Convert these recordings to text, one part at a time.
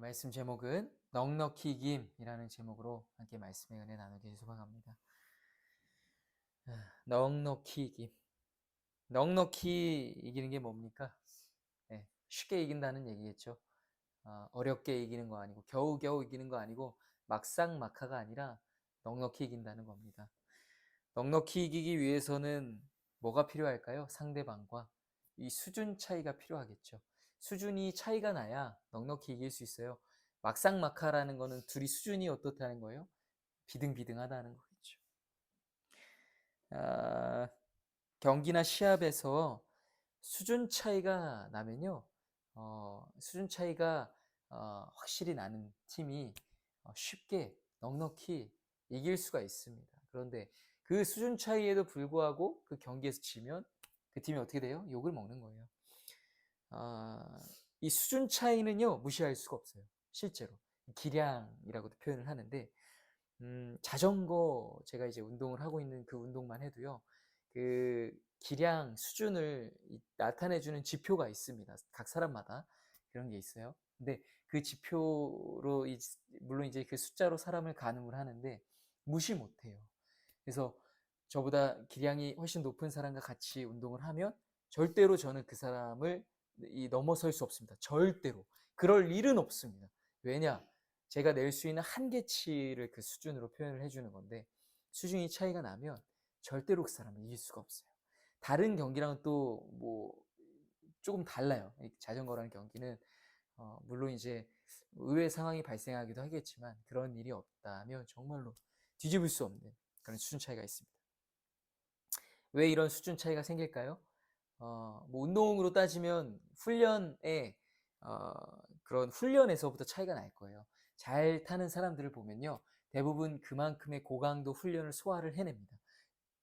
말씀 제목은 넉넉히 이김이라는 제목으로 함께 말씀의 은혜 나누기 소망합니다. 넉넉히 이김. 넉넉히 이기는 게 뭡니까? 쉽게 이긴다는 얘기겠죠. 어렵게 이기는 거 아니고 겨우겨우 이기는 거 아니고 막상막하가 아니라 넉넉히 이긴다는 겁니다. 넉넉히 이기기 위해서는 뭐가 필요할까요? 상대방과 이 수준 차이가 필요하겠죠. 수준이 차이가 나야 넉넉히 이길 수 있어요. 막상막하라는 거는 둘이 수준이 어떻다는 거예요? 비등비등하다는 거겠죠. 아, 경기나 시합에서 수준 차이가 나면요, 수준 차이가 확실히 나는 팀이 쉽게 넉넉히 이길 수가 있습니다. 그런데 그 수준 차이에도 불구하고 그 경기에서 지면 그 팀이 어떻게 돼요? 욕을 먹는 거예요. 이 수준 차이는요, 무시할 수가 없어요. 실제로 기량이라고도 표현을 하는데, 자전거 제가 이제 운동을 하고 있는 그 운동만 해도요, 그 기량 수준을 나타내주는 지표가 있습니다. 각 사람마다 그런 게 있어요. 근데 그 지표로 물론 이제 그 숫자로 사람을 가늠을 하는데 무시 못해요. 그래서 저보다 기량이 훨씬 높은 사람과 같이 운동을 하면 절대로 저는 그 사람을 넘어설 수 없습니다. 절대로. 그럴 일은 없습니다. 왜냐? 제가 낼 수 있는 한계치를 그 수준으로 표현을 해주는 건데, 수준이 차이가 나면 절대로 그 사람을 이길 수가 없어요. 다른 경기랑은 또 뭐 조금 달라요. 자전거라는 경기는 물론 이제 의외의 상황이 발생하기도 하겠지만 그런 일이 없다면 정말로 뒤집을 수 없는 그런 수준 차이가 있습니다. 왜 이런 수준 차이가 생길까요? 뭐 운동으로 따지면 훈련에 그런 훈련에서부터 차이가 날 거예요. 잘 타는 사람들을 보면요, 대부분 그만큼의 고강도 훈련을 소화를 해냅니다.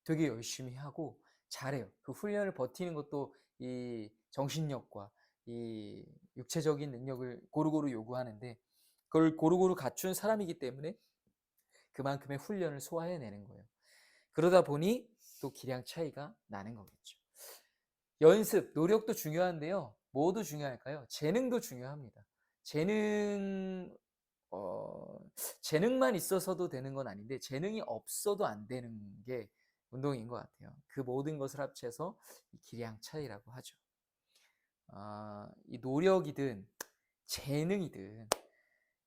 되게 열심히 하고 잘해요. 그 훈련을 버티는 것도 이 정신력과 이 육체적인 능력을 고루고루 요구하는데, 그걸 고루고루 갖춘 사람이기 때문에 그만큼의 훈련을 소화해내는 거예요. 그러다 보니 또 기량 차이가 나는 거겠죠. 연습, 노력도 중요한데요. 뭐도 중요할까요? 재능도 중요합니다. 재능, 재능만 있어서도 되는 건 아닌데, 재능이 없어도 안 되는 게 운동인 것 같아요. 그 모든 것을 합쳐서 이 기량 차이라고 하죠. 이 노력이든 재능이든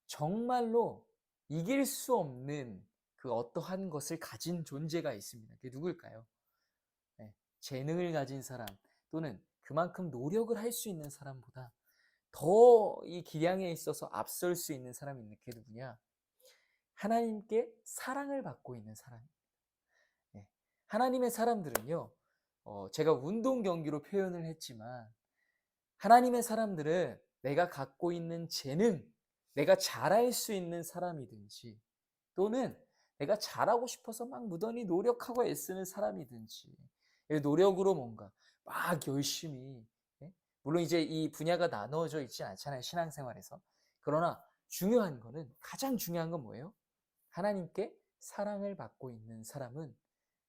정말로 이길 수 없는 그 어떠한 것을 가진 존재가 있습니다. 그게 누굴까요? 재능을 가진 사람 또는 그만큼 노력을 할 수 있는 사람보다 더 이 기량에 있어서 앞설 수 있는 사람이 있는 게 누구냐? 하나님께 사랑을 받고 있는 사람입니다. 하나님의 사람들은요, 제가 운동 경기로 표현을 했지만 하나님의 사람들은 내가 갖고 있는 재능, 내가 잘할 수 있는 사람이든지 또는 내가 잘하고 싶어서 막 무던히 노력하고 애쓰는 사람이든지, 노력으로 뭔가 막 열심히, 물론 이제 이 분야가 나눠져 있지 않잖아요, 신앙생활에서. 그러나 중요한 거는, 가장 중요한 건 뭐예요? 하나님께 사랑을 받고 있는 사람은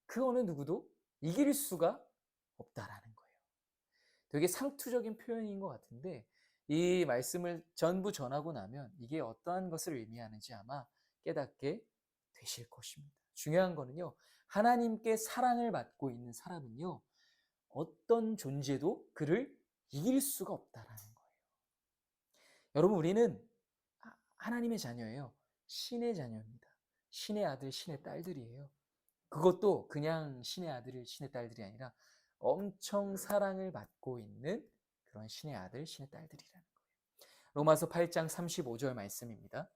그 어느 누구도 이길 수가 없다라는 거예요. 되게 상투적인 표현인 것 같은데, 이 말씀을 전부 전하고 나면 이게 어떠한 것을 의미하는지 아마 깨닫게 되실 것입니다. 중요한 거는요, 하나님께 사랑을 받고 있는 사람은요, 어떤 존재도 그를 이길 수가 없다라는 거예요. 여러분, 우리는 하나님의 자녀예요. 신의 자녀입니다. 신의 아들, 신의 딸들이에요. 그것도 그냥 신의 아들, 신의 딸들이 아니라 엄청 사랑을 받고 있는 그런 신의 아들, 신의 딸들이라는 거예요. 로마서 8장 35절 말씀입니다.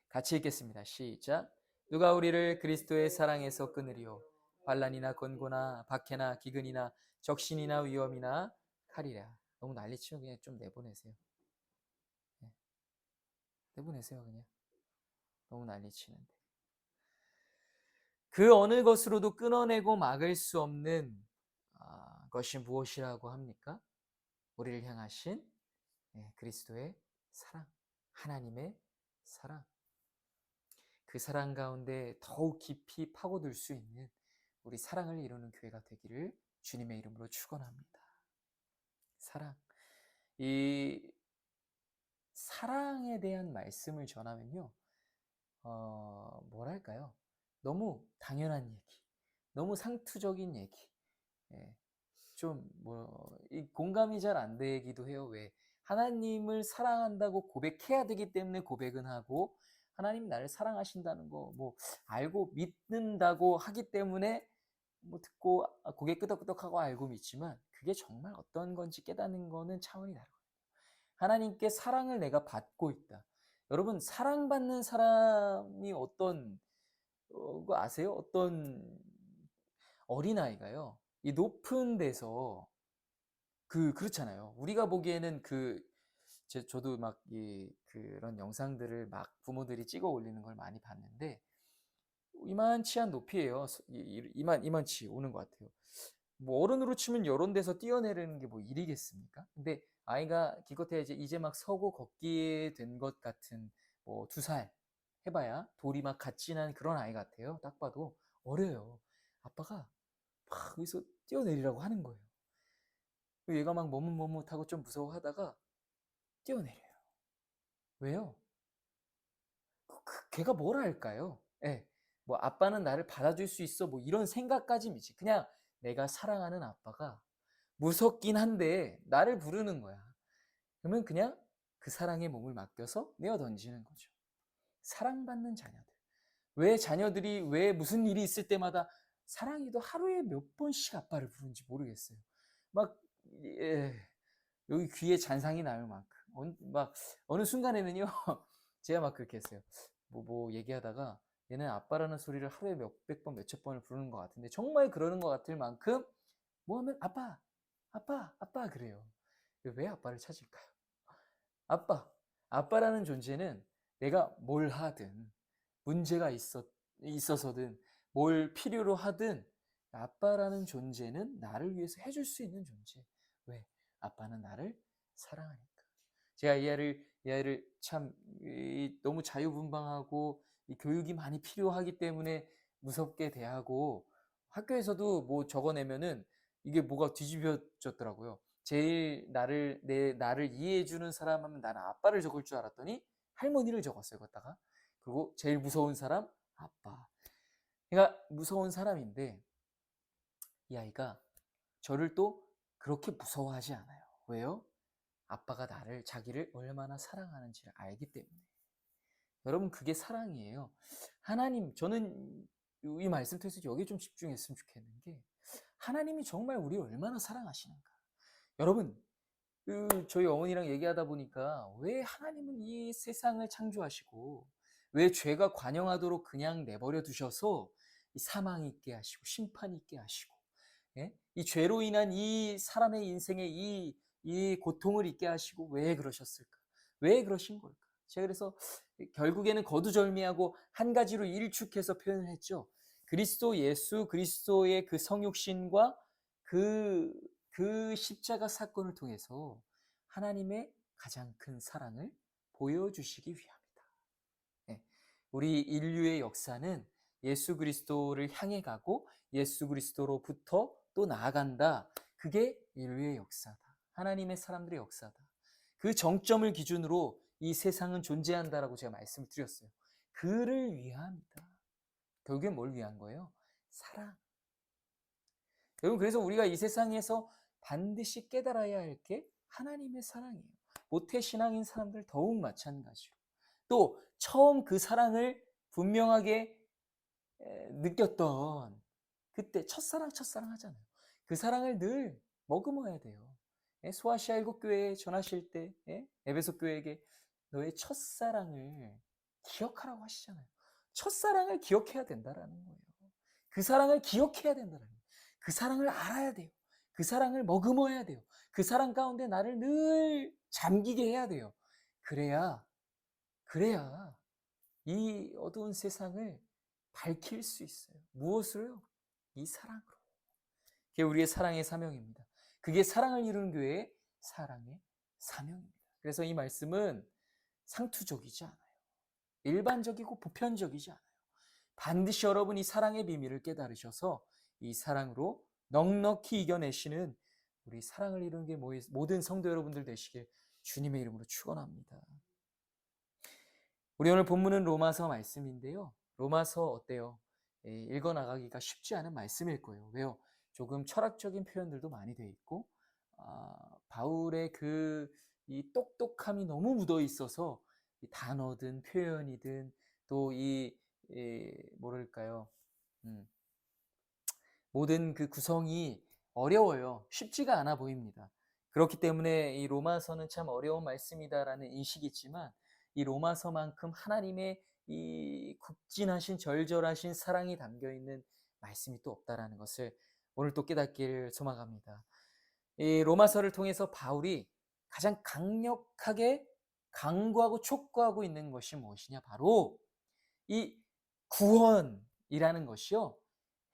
같이 읽겠습니다. 시작. 누가 우리를 그리스도의 사랑에서 끊으리요? 환난이나 권고나 박해나 기근이나 적신이나 위험이나 칼이라. 너무 난리치면 그냥 좀 내보내세요. 내보내세요, 그냥. 너무 난리치는데. 그 어느 것으로도 끊어내고 막을 수 없는 것이 무엇이라고 합니까? 우리를 향하신 그리스도의 사랑, 하나님의 사랑. 그 사랑 가운데 더욱 깊이 파고들 수 있는 우리 사랑을 이루는 교회가 되기를 주님의 이름으로 축원합니다. 사랑. 이 사랑에 대한 말씀을 전하면요. 뭐랄까요? 너무 당연한 얘기, 너무 상투적인 얘기, 예, 좀 이 공감이 잘 안 되기도 해요. 왜? 하나님을 사랑한다고 고백해야 되기 때문에 고백은 하고, 하나님 나를 사랑하신다는 거 뭐 알고 믿는다고 하기 때문에 뭐 듣고 고개 끄덕끄덕하고 알고 믿지만, 그게 정말 어떤 건지 깨닫는 거는 차원이 다르거든요. 하나님께 사랑을 내가 받고 있다. 여러분, 사랑받는 사람이 어떤 거 아세요? 어떤 어린아이가요, 이 높은 데서 그렇잖아요. 우리가 보기에는 저도 막 그런 영상들을 막 부모들이 찍어 올리는 걸 많이 봤는데, 이만치한 높이에요. 이만치 오는 것 같아요. 뭐 어른으로 치면 이런 데서 뛰어내리는 게 뭐 일이겠습니까? 근데 아이가 기껏해야 이제 막 서고 걷기에 된 것 같은, 뭐 2살 해봐야 돌이 막 갓진한 그런 아이 같아요. 딱 봐도 어려요. 아빠가 막 여기서 뛰어내리라고 하는 거예요. 얘가 막 머뭇머뭇하고 좀 무서워하다가 뛰어내려요. 왜요? 걔가 뭘 할까요? 예. 뭐 아빠는 나를 받아줄 수 있어, 뭐 이런 생각까지 미치. 그냥 내가 사랑하는 아빠가 무섭긴 한데 나를 부르는 거야. 그러면 그냥 그 사랑의 몸을 맡겨서 내어 던지는 거죠. 사랑받는 자녀들. 왜 자녀들이 왜 무슨 일이 있을 때마다 사랑이도 하루에 몇 번씩 아빠를 부르는지 모르겠어요. 막 예, 여기 귀에 잔상이 나올 만큼 막 어느 순간에는요, 제가 막 그렇게 했어요. 뭐 얘기하다가 얘는 아빠라는 소리를 하루에 몇백 번 몇천 번을 부르는 것 같은데, 정말 그러는 것 같을 만큼 뭐 하면 아빠 아빠 아빠 그래요. 왜 아빠를 찾을까요? 아빠라는 존재는 내가 뭘 하든, 문제가 있어서든 뭘 필요로 하든, 아빠라는 존재는 나를 위해서 해줄 수 있는 존재. 왜? 아빠는 나를 사랑하니까. 제가 이 아이를 참 너무 자유분방하고 이 교육이 많이 필요하기 때문에 무섭게 대하고, 학교에서도 뭐 적어내면은 이게 뭐가 뒤집어졌더라고요. 제일 나를 이해해주는 사람 하면 나는 아빠를 적을 줄 알았더니 할머니를 적었어요, 거기다가. 그리고 제일 무서운 사람, 아빠. 그러니까 무서운 사람인데, 이 아이가 저를 또 그렇게 무서워하지 않아요. 왜요? 아빠가 자기를 얼마나 사랑하는지를 알기 때문에. 여러분, 그게 사랑이에요. 저는 이 말씀 통해서 여기에 좀 집중했으면 좋겠는 게, 하나님이 정말 우리를 얼마나 사랑하시는가. 여러분, 저희 어머니랑 얘기하다 보니까, 왜 하나님은 이 세상을 창조하시고 왜 죄가 관영하도록 그냥 내버려 두셔서 이 사망이 있게 하시고 심판이 있게 하시고, 예? 이 죄로 인한 이 사람의 인생에 이 고통을 있게 하시고 왜 그러셨을까? 왜 그러신 걸까? 제가 그래서 결국에는 거두절미하고 한 가지로 일축해서 표현을 했죠. 예수 그리스도의 그 성육신과 그, 그 십자가 사건을 통해서 하나님의 가장 큰 사랑을 보여주시기 위함이다. 예, 우리 인류의 역사는 예수 그리스도를 향해 가고 예수 그리스도로부터 또 나아간다. 그게 인류의 역사다. 하나님의 사람들의 역사다. 그 정점을 기준으로 이 세상은 존재한다라고 제가 말씀을 드렸어요. 그를 위함이다. 결국엔 뭘 위한 거예요? 사랑. 여러분, 그래서 우리가 이 세상에서 반드시 깨달아야 할 게 하나님의 사랑이에요. 모태신앙인 사람들 더욱 마찬가지로. 또 처음 그 사랑을 분명하게 느꼈던 그때 첫사랑 하잖아요. 그 사랑을 늘 머금어야 돼요. 소아시아 일곱교회에 전하실 때 에베소 교회에게 너의 첫사랑을 기억하라고 하시잖아요. 첫사랑을 기억해야 된다라는 거예요. 그 사랑을 기억해야 된다는 거예요. 그 사랑을 알아야 돼요. 그 사랑을 머금어야 돼요. 그 사랑 가운데 나를 늘 잠기게 해야 돼요. 그래야 이 어두운 세상을 밝힐 수 있어요. 무엇으로요? 이 사랑으로. 그게 우리의 사랑의 사명입니다. 그게 사랑을 이루는 교회의 사랑의 사명입니다. 그래서 이 말씀은 상투적이지 않아요. 일반적이고 보편적이지 않아요. 반드시 여러분이 사랑의 비밀을 깨달으셔서 이 사랑으로 넉넉히 이겨내시는 우리 사랑을 이루는 게 모든 성도 여러분들 되시길 주님의 이름으로 축원합니다. 우리 오늘 본문은 로마서 말씀인데요. 로마서 어때요? 읽어나가기가 쉽지 않은 말씀일 거예요. 왜요? 조금 철학적인 표현들도 많이 돼 있고, 바울의 이 똑똑함이 너무 묻어 있어서 이 단어든 표현이든 또 뭐랄까요? 음, 모든 그 구성이 어려워요. 쉽지가 않아 보입니다. 그렇기 때문에 이 로마서는 참 어려운 말씀이다라는 인식이 있지만 이 로마서만큼 하나님의 이 극진하신 절절하신 사랑이 담겨 있는 말씀이 또 없다라는 것을 오늘 또 깨닫기를 소망합니다. 이 로마서를 통해서 바울이 가장 강력하게 강구하고 촉구하고 있는 것이 무엇이냐? 바로 이 구원이라는 것이요.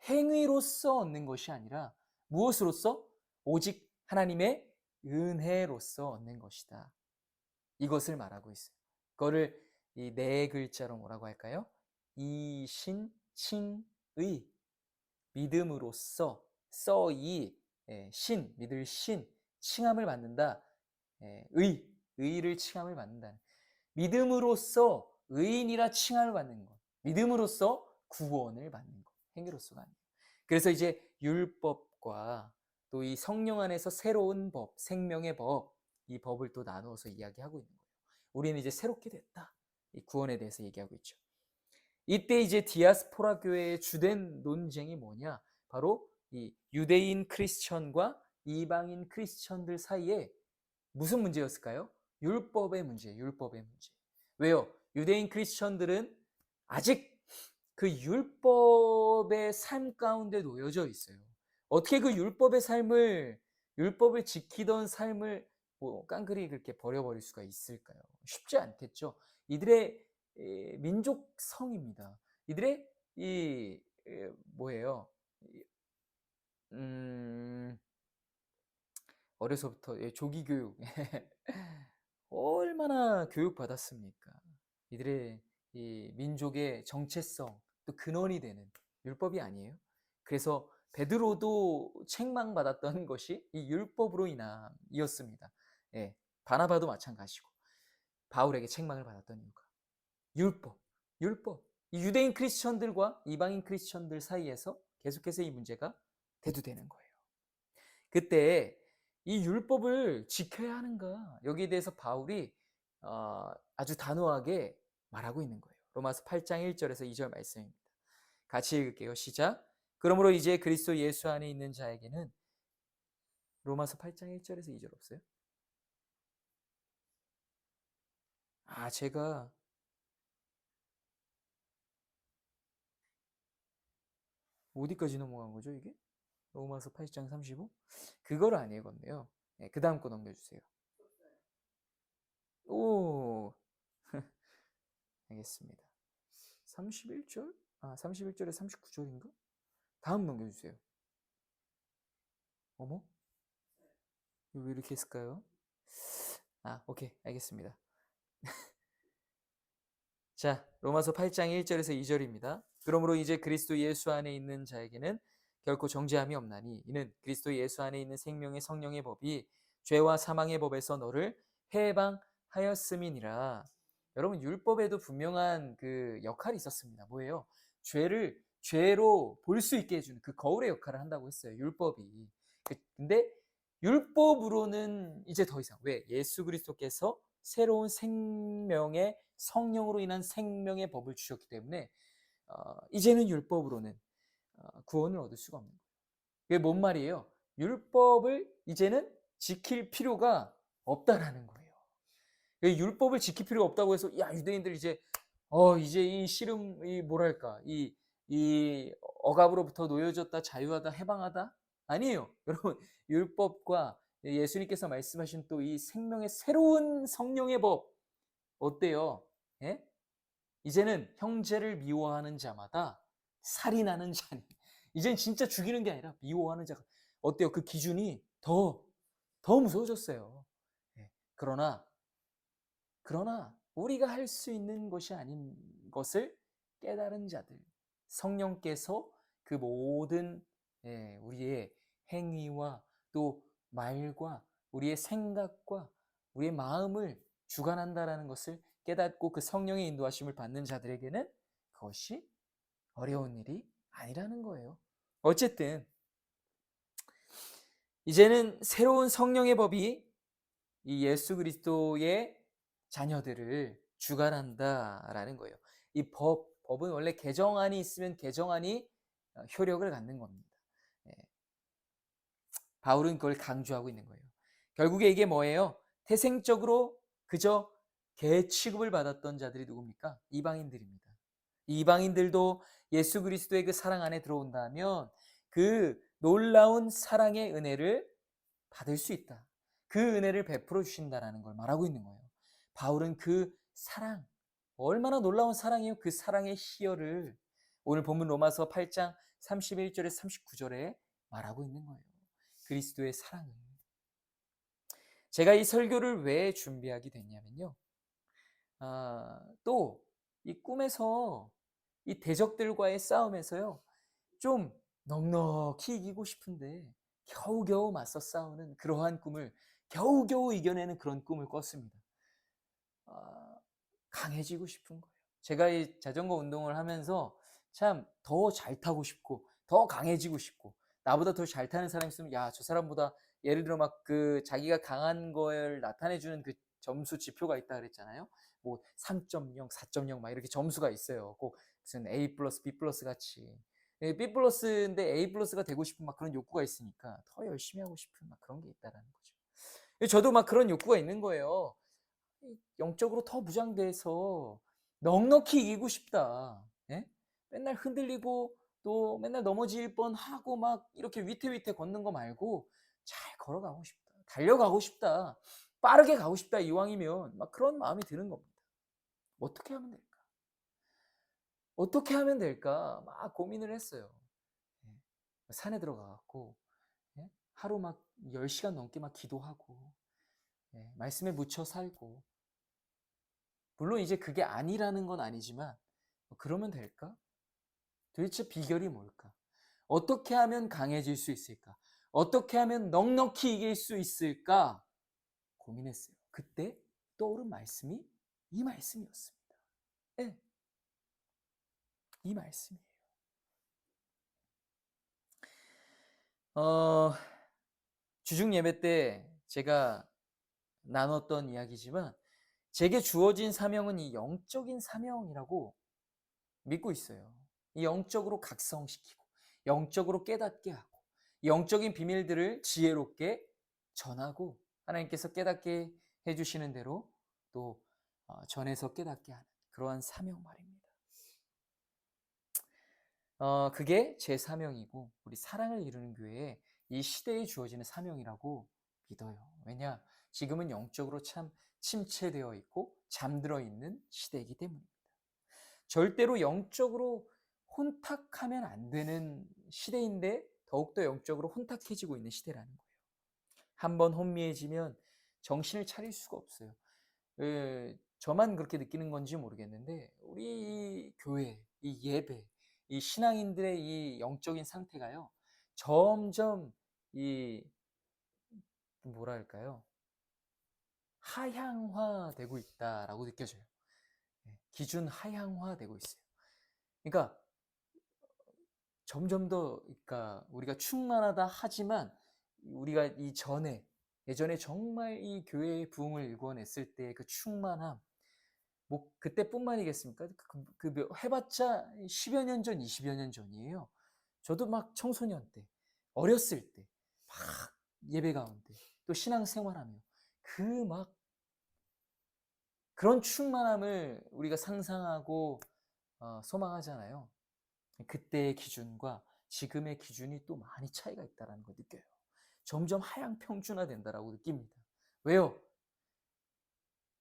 행위로서 얻는 것이 아니라 무엇으로서? 오직 하나님의 은혜로서 얻는 것이다. 이것을 말하고 있어요. 그거를 이 네 글자로 뭐라고 할까요? 이신칭의, 믿음으로써 써이 신, 믿을 신, 칭함을 받는다. 의를 칭함을 받는다. 믿음으로써 의인이라 칭함을 받는 것, 믿음으로써 구원을 받는 것, 행위로서가 아니에요. 그래서 이제 율법과 또 이 성령 안에서 새로운 법, 생명의 법, 이 법을 또 나누어서 이야기하고 있는 거예요. 우리는 이제 새롭게 됐다. 이 구원에 대해서 얘기하고 있죠. 이때 이제 디아스포라 교회의 주된 논쟁이 뭐냐? 바로 이 유대인 크리스천과 이방인 크리스천들 사이에 무슨 문제였을까요? 율법의 문제, 율법의 문제. 왜요? 유대인 크리스천들은 아직 그 율법의 삶 가운데 놓여져 있어요. 어떻게 그 율법을 지키던 삶을 뭐 깡그리 그렇게 버려버릴 수가 있을까요? 쉽지 않겠죠. 이들의 민족성입니다. 이들의 뭐예요? 음, 어려서부터 조기 교육 얼마나 교육받았습니까? 이들의 이 민족의 정체성 또 근원이 되는 율법이 아니에요. 그래서 베드로도 책망받았던 것이 이 율법으로 인함이었습니다. 예, 바나바도 마찬가지고 바울에게 책망을 받았던 이유가 율법, 율법. 이 유대인 크리스천들과 이방인 크리스천들 사이에서 계속해서 이 문제가 대두되는 거예요. 그때 이 율법을 지켜야 하는가? 여기에 대해서 바울이 아주 단호하게 말하고 있는 거예요. 로마서 8장 1절에서 2절 말씀입니다. 같이 읽을게요. 시작. 그러므로 이제 그리스도 예수 안에 있는 자에게는 로마서 8장 1절에서 2절 없어요? 제가 어디까지 넘어간 거죠, 이게? 로마서 8장 35? 그걸 안 읽었네요. 네, 그 다음 거 넘겨주세요. 오, 알겠습니다. 31절? 31절에 39절인가? 다음 넘겨주세요. 어머? 왜 이렇게 했을까요? 오케이. 알겠습니다. 자, 로마서 8장 1절에서 2절입니다. 그러므로 이제 그리스도 예수 안에 있는 자에게는 결코 정죄함이 없나니 이는 그리스도 예수 안에 있는 생명의 성령의 법이 죄와 사망의 법에서 너를 해방하였음이니라. 여러분 율법에도 분명한 그 역할이 있었습니다. 뭐예요? 죄로 볼 수 있게 해주는 그 거울의 역할을 한다고 했어요. 율법이. 근데 율법으로는 이제 더 이상 왜? 예수 그리스도께서 새로운 생명의 성령으로 인한 생명의 법을 주셨기 때문에 이제는 율법으로는 구원을 얻을 수가 없는 거예요. 그게 뭔 말이에요? 율법을 이제는 지킬 필요가 없다라는 거예요. 율법을 지킬 필요가 없다고 해서 야 유대인들 이제 이 씨름 이 뭐랄까 이 억압으로부터 놓여졌다 자유하다 해방하다 아니에요. 여러분 율법과 예수님께서 말씀하신 또 이 생명의 새로운 성령의 법 어때요? 예? 이제는 형제를 미워하는 자마다 살인하는 자니 이젠 진짜 죽이는 게 아니라 미워하는 자가 어때요? 그 기준이 더 무서워졌어요. 예. 그러나 우리가 할 수 있는 것이 아닌 것을 깨달은 자들 성령께서 그 모든 우리의 행위와 또 말과 우리의 생각과 우리의 마음을 주관한다라는 것을 깨닫고 그 성령의 인도하심을 받는 자들에게는 그것이 어려운 일이 아니라는 거예요. 어쨌든 이제는 새로운 성령의 법이 이 예수 그리스도의 자녀들을 주관한다라는 거예요. 이 법은 원래 개정안이 있으면 개정안이 효력을 갖는 겁니다. 예, 바울은 그걸 강조하고 있는 거예요. 결국에 이게 뭐예요? 태생적으로 그저 개 취급을 받았던 자들이 누굽니까? 이방인들입니다. 이방인들도 예수 그리스도의 그 사랑 안에 들어온다면 그 놀라운 사랑의 은혜를 받을 수 있다. 그 은혜를 베풀어 주신다라는 걸 말하고 있는 거예요. 바울은 그 사랑, 얼마나 놀라운 사랑이에요. 그 사랑의 희열을 오늘 본문 로마서 8장 31절에 39절에 말하고 있는 거예요. 그리스도의 사랑을. 제가 이 설교를 왜 준비하게 됐냐면요. 또 이 꿈에서 이 대적들과의 싸움에서요. 좀 넉넉히 이기고 싶은데 겨우겨우 맞서 싸우는 그러한 꿈을 겨우겨우 이겨내는 그런 꿈을 꿨습니다. 아, 강해지고 싶은 거예요. 제가 이 자전거 운동을 하면서 참 더 잘 타고 싶고 더 강해지고 싶고 나보다 더 잘 타는 사람이 있으면 야, 저 사람보다 예를 들어 막 그 자기가 강한 걸 나타내주는 그 점수 지표가 있다 그랬잖아요. 뭐 3.0, 4.0 막 이렇게 점수가 있어요. 꼭 무슨 A 플러스, B 플러스 같이. B 플러스인데 A 플러스가 되고 싶은 막 그런 욕구가 있으니까 더 열심히 하고 싶은 막 그런 게 있다라는 거죠. 저도 막 그런 욕구가 있는 거예요. 영적으로 더 무장돼서 넉넉히 이기고 싶다. 예? 맨날 흔들리고 또 맨날 넘어질 뻔하고 막 이렇게 위태위태 걷는 거 말고 잘 걸어가고 싶다. 달려가고 싶다. 빠르게 가고 싶다. 이왕이면 막 그런 마음이 드는 겁니다. 어떻게 하면 될까? 어떻게 하면 될까? 막 고민을 했어요. 예. 산에 들어가갖고 예? 하루 막 10시간 넘게 막 기도하고 예. 말씀에 묻혀 살고 물론 이제 그게 아니라는 건 아니지만 그러면 될까? 도대체 비결이 뭘까? 어떻게 하면 강해질 수 있을까? 어떻게 하면 넉넉히 이길 수 있을까? 고민했어요. 그때 떠오른 말씀이 이 말씀이었습니다. 네, 이 말씀이에요. 주중 예배 때 제가 나눴던 이야기지만 제게 주어진 사명은 이 영적인 사명이라고 믿고 있어요. 이 영적으로 각성시키고 영적으로 깨닫게 하고 영적인 비밀들을 지혜롭게 전하고 하나님께서 깨닫게 해주시는 대로 또 전해서 깨닫게 하는 그러한 사명 말입니다. 그게 제 사명이고 우리 사랑을 이루는 교회에 이 시대에 주어지는 사명이라고 믿어요. 왜냐? 지금은 영적으로 참 침체되어 있고 잠들어 있는 시대이기 때문입니다. 절대로 영적으로 혼탁하면 안 되는 시대인데 더욱더 영적으로 혼탁해지고 있는 시대라는 거예요. 한번 혼미해지면 정신을 차릴 수가 없어요. 저만 그렇게 느끼는 건지 모르겠는데 우리 이 교회, 이 예배, 이 신앙인들의 이 영적인 상태가요. 점점 이 뭐랄까요? 하향화되고 있다라고 느껴져요. 기준 하향화되고 있어요. 그러니까 점점 더 그러니까 우리가 충만하다 하지만 우리가 예전에 정말 이 교회의 부흥을 일궈냈을 때 그 충만함 뭐 그때뿐만이겠습니까? 해봤자 10여 년 전, 20여 년 전이에요. 저도 막 청소년 때, 어렸을 때, 막 예배 가운데, 또 신앙생활하며 그 막 그런 충만함을 우리가 상상하고 소망하잖아요. 그때의 기준과 지금의 기준이 또 많이 차이가 있다는 걸 느껴요. 점점 하향 평준화된다라고 느낍니다. 왜요?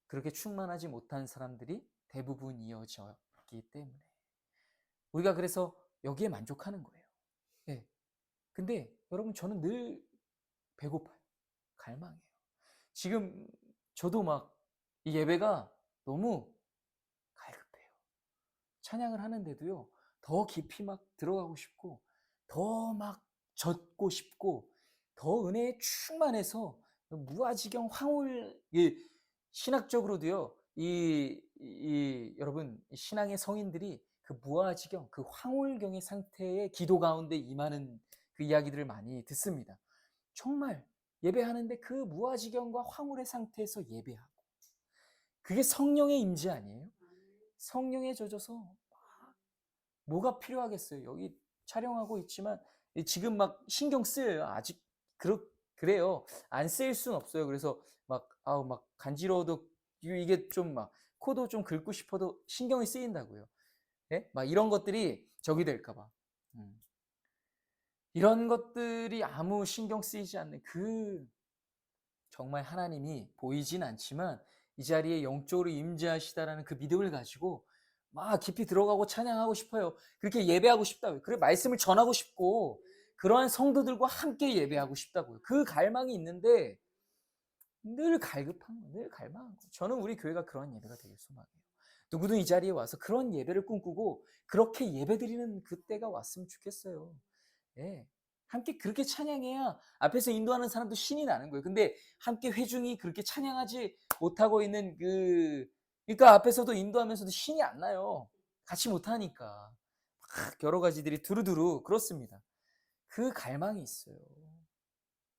그렇게 충만하지 못한 사람들이 대부분 이어져 있기 때문에. 우리가 그래서 여기에 만족하는 거예요. 예. 근데 여러분 저는 늘 배고파요. 갈망해요. 지금 저도 막 이 예배가 너무 갈급해요. 찬양을 하는데도요. 더 깊이 막 들어가고 싶고 더 막 젖고 싶고 더 은혜에 충만해서 무아지경 황홀 신학적으로도요. 이 여러분 신앙의 성인들이 그 무아지경, 그 황홀경의 상태의 기도 가운데 임하는 그 이야기들을 많이 듣습니다. 정말 예배하는데 그 무아지경과 황홀의 상태에서 예배하고, 그게 성령의 임재 아니에요? 성령에 젖어서 뭐가 필요하겠어요? 여기 촬영하고 있지만 지금 막 신경 쓰여요. 아직 그래요. 안 쓰일 수는 없어요. 그래서 막 간지러워도 이게 좀 막 코도 좀 긁고 싶어도 신경이 쓰인다고요. 예? 막 이런 것들이 적이 될까 봐. 이런 것들이 아무 신경 쓰이지 않는 정말 하나님이 보이진 않지만 이 자리에 영적으로 임재하시다라는 그 믿음을 가지고 막 깊이 들어가고 찬양하고 싶어요. 그렇게 예배하고 싶다고요. 그래 말씀을 전하고 싶고 그러한 성도들과 함께 예배하고 싶다고요. 그 갈망이 있는데 늘 갈급한 거, 늘 갈망한 거. 저는 우리 교회가 그런 예배가 되길 소망해요. 누구든 이 자리에 와서 그런 예배를 꿈꾸고 그렇게 예배드리는 그때가 왔으면 좋겠어요. 예. 함께 그렇게 찬양해야 앞에서 인도하는 사람도 신이 나는 거예요. 근데 함께 회중이 그렇게 찬양하지 못하고 있는 그러니까 앞에서도 인도하면서도 신이 안 나요. 같이 못하니까. 막 여러 가지들이 두루두루 그렇습니다. 그 갈망이 있어요.